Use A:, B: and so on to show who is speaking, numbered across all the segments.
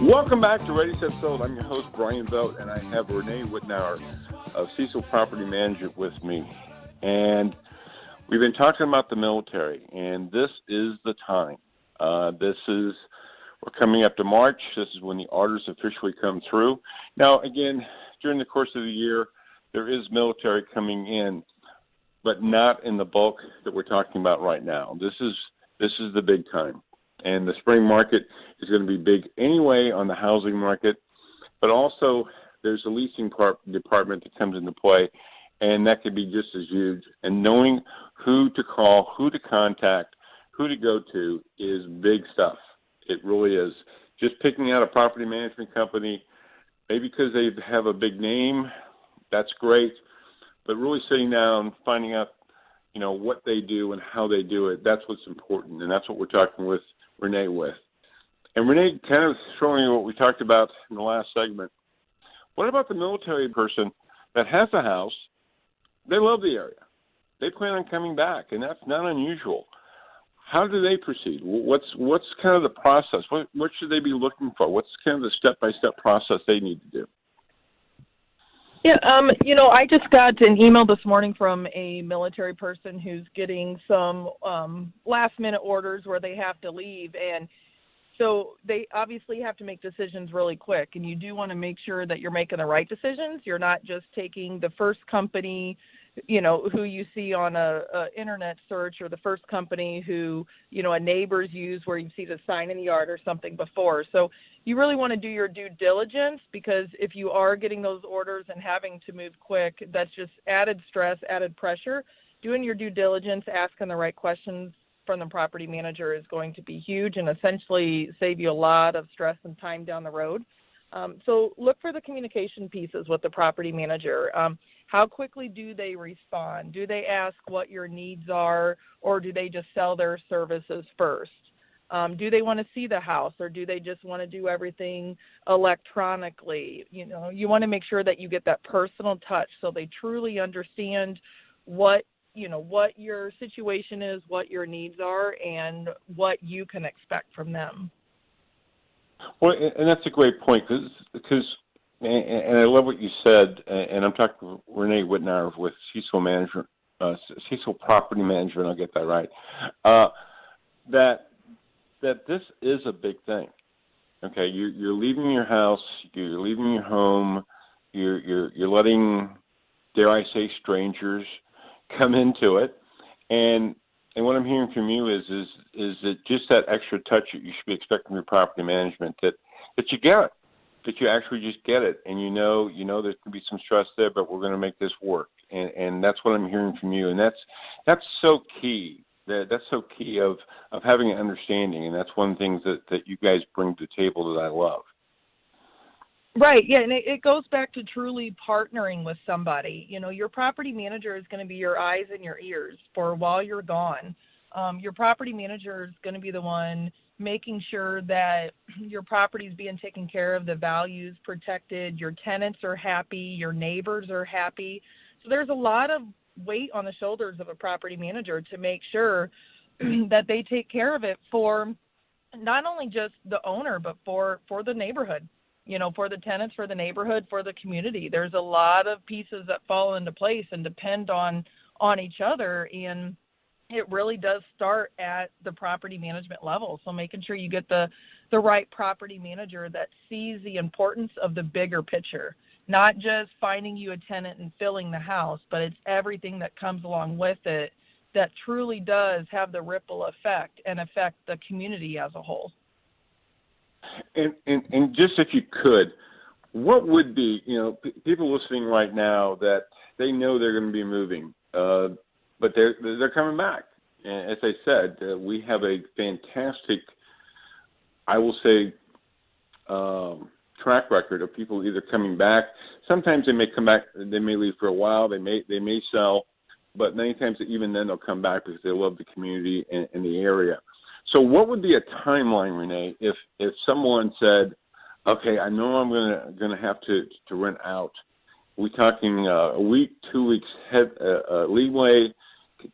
A: Welcome back to Ready, Set, Sold. I'm your host, Bryan Vogt, and I have Renee Wittenauer of Cecil Property Management with me. And we've been talking about the military, and this is the time. We're coming up to March. This is when the orders officially come through. Now, again, during the course of the year, there is military coming in, but not in the bulk that we're talking about right now. This is the big time. And the spring market is going to be big anyway on the housing market, but also there's a leasing department that comes into play, and that could be just as huge. And knowing who to call, who to contact, who to go to is big stuff. It really is. Just picking out a property management company, maybe because they have a big name, that's great, but really sitting down, finding out, what they do and how they do it, that's what's important, and that's what we're talking with Renee with. And Renee, kind of showing you what we talked about in the last segment. What about the military person that has a house? They love the area. They plan on coming back, and that's not unusual. How do they proceed? What's kind of the process? What should they be looking for? What's kind of the step-by-step process they need to do?
B: Yeah, I just got an email this morning from a military person who's getting some last-minute orders where they have to leave, and so they obviously have to make decisions really quick, and you do want to make sure that you're making the right decisions. You're not just taking the first company, who you see on a internet search, or the first company who, a neighbor's use where you see the sign in the yard or something before. So you really want to do your due diligence, because if you are getting those orders and having to move quick, that's just added stress, added pressure. Doing your due diligence, asking the right questions from the property manager is going to be huge and essentially save you a lot of stress and time down the road. So look for the communication pieces with the property manager. How quickly do they respond? Do they ask what your needs are, or do they just sell their services first? Do they want to see the house, or do they just want to do everything electronically? You want to make sure that you get that personal touch so they truly understand what your situation is, what your needs are, and what you can expect from them.
A: Well, and that's a great point, because and I love what you said, and I'm talking to Renee Wittenauer with Cecil Management, Cecil Property Management, I'll get that right, that this is a big thing. Okay, you're leaving your house, you're leaving your home, you're letting, dare I say, strangers come into it, and what I'm hearing from you is that just that extra touch that you should be expecting from your property management, that you get it, that you actually just get it, and you know there can be some stress there, but we're going to make this work, and that's what I'm hearing from you, and that's so key. That's so key of having an understanding, and that's one of the things that you guys bring to the table that I love.
B: Right, yeah, and it goes back to truly partnering with somebody. Your property manager is going to be your eyes and your ears for while you're gone. Your property manager is going to be the one making sure that your property is being taken care of, the values protected, your tenants are happy, your neighbors are happy. So there's a lot of weight on the shoulders of a property manager to make sure that they take care of it for not only just the owner, but for the neighborhood. For the tenants, for the neighborhood, for the community. There's a lot of pieces that fall into place and depend on each other, and it really does start at the property management level. So making sure you get the right property manager that sees the importance of the bigger picture, not just finding you a tenant and filling the house, but it's everything that comes along with it that truly does have the ripple effect and affect the community as a whole.
A: And just if you could, what would be, people listening right now that they know they're going to be moving, but they're coming back. And as I said, we have a fantastic, I will say, track record of people either coming back. Sometimes they may come back, they may leave for a while, they may sell, but many times even then they'll come back because they love the community and the area. So what would be a timeline, Renee, if someone said, okay, I know I'm going to have to rent out. We're talking a week, 2 weeks leeway.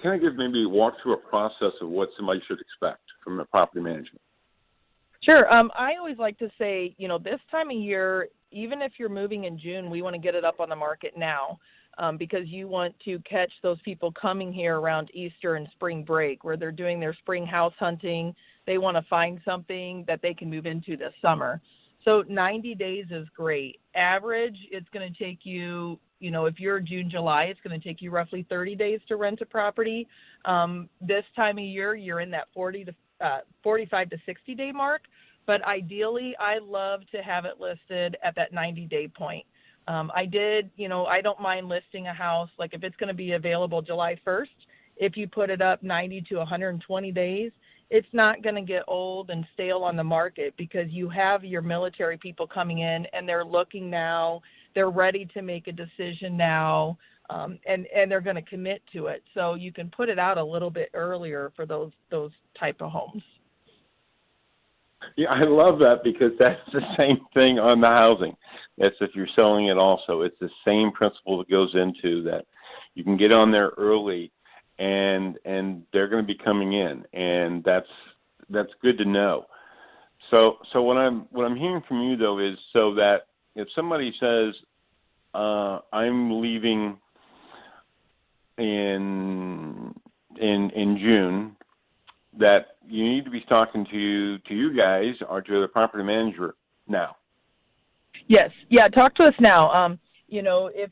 A: Can I give maybe walk through a process of what somebody should expect from the property management?
B: Sure. I always like to say, this time of year, even if you're moving in June, we want to get it up on the market now, because you want to catch those people coming here around Easter and spring break where they're doing their spring house hunting. They want to find something that they can move into this summer. So 90 days is great. Average, it's going to take you, if you're June, July, it's going to take you roughly 30 days to rent a property. This time of year, you're in that 45 to 60 day mark. But ideally, I love to have it listed at that 90-day point. I don't mind listing a house, like if it's going to be available July 1st, if you put it up 90 to 120 days, it's not going to get old and stale on the market because you have your military people coming in and they're looking now, they're ready to make a decision now, and they're going to commit to it. So you can put it out a little bit earlier for those type of homes.
A: Yeah, I love that because that's the same thing on the housing. That's if you're selling it also. It's the same principle that goes into that. You can get on there early and they're going to be coming in, and that's good to know. So what I'm hearing from you though is so that if somebody says I'm leaving in June, that you need to be talking to you guys or to the property manager now.
B: Yes. Yeah, talk to us now. If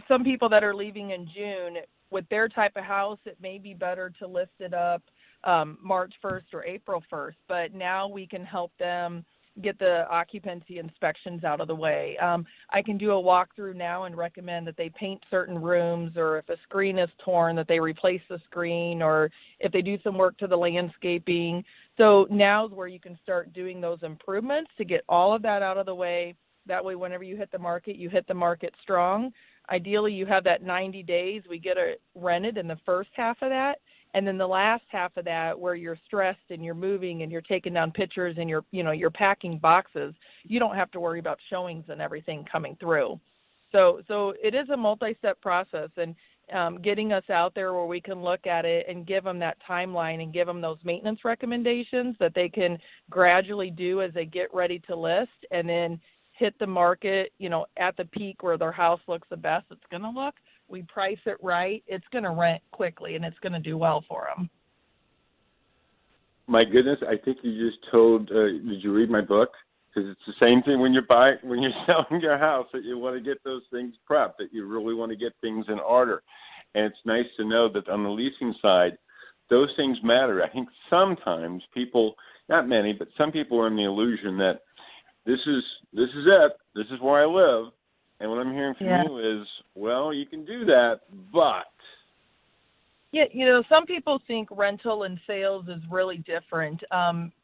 B: some people that are leaving in June, with their type of house, it may be better to list it up March 1st or April 1st. But now we can help them get the occupancy inspections out of the way. I can do a walkthrough now and recommend that they paint certain rooms, or if a screen is torn, that they replace the screen, or if they do some work to the landscaping. So now's where you can start doing those improvements to get all of that out of the way. That way, whenever you hit the market strong. Ideally, you have that 90 days. We get it rented in the first half of that. And then the last half of that, where you're stressed and you're moving and you're taking down pictures and you're packing boxes, you don't have to worry about showings and everything coming through. So it is a multi-step process, and getting us out there where we can look at it and give them that timeline and give them those maintenance recommendations that they can gradually do as they get ready to list, and then hit the market, at the peak where their house looks the best it's going to look. We price it right, it's going to rent quickly, and it's going to do well for them.
A: My goodness, I think you just told, did you read my book? Because it's the same thing when you're selling your house, that you want to get those things prepped, that you really want to get things in order. And it's nice to know that on the leasing side, those things matter. I think sometimes people, not many, but some people are in the illusion that this is it, this is where I live. And what I'm hearing from you is, well, you can do that, but.
B: Yeah, some people think rental and sales is really different,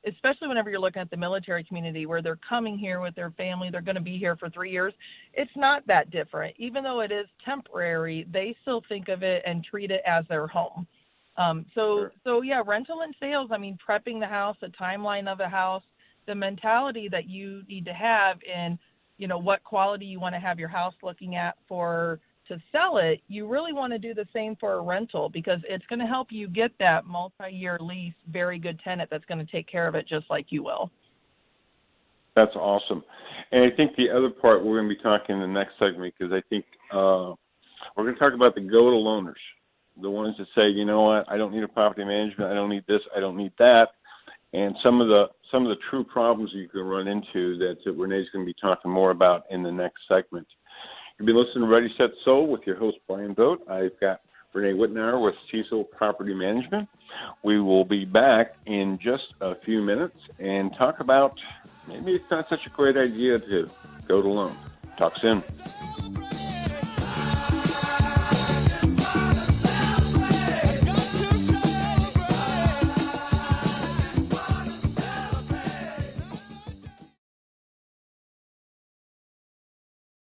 B: especially whenever you're looking at the military community where they're coming here with their family. They're going to be here for 3 years. It's not that different. Even though it is temporary, they still think of it and treat it as their home. So rental and sales, prepping the house, the timeline of the house, the mentality that you need to have in, what quality you want to have your house looking at to sell it. You really want to do the same for a rental, because it's going to help you get that multi-year lease, very good tenant that's going to take care of it just like you will.
A: That's awesome. And I think the other part we're going to be talking in the next segment, because I think we're going to talk about the go-it-aloners, the ones that say, you know what, I don't need a property management, I don't need this, I don't need that. And some of the true problems you can run into that Renee's going to be talking more about in the next segment. You've been listening to Ready, Set, Sold with your host, Bryan Vogt. I've got Renee Wittenauer with Cecil Property Management. We will be back in just a few minutes and talk about maybe it's not such a great idea to go it alone. Talk soon.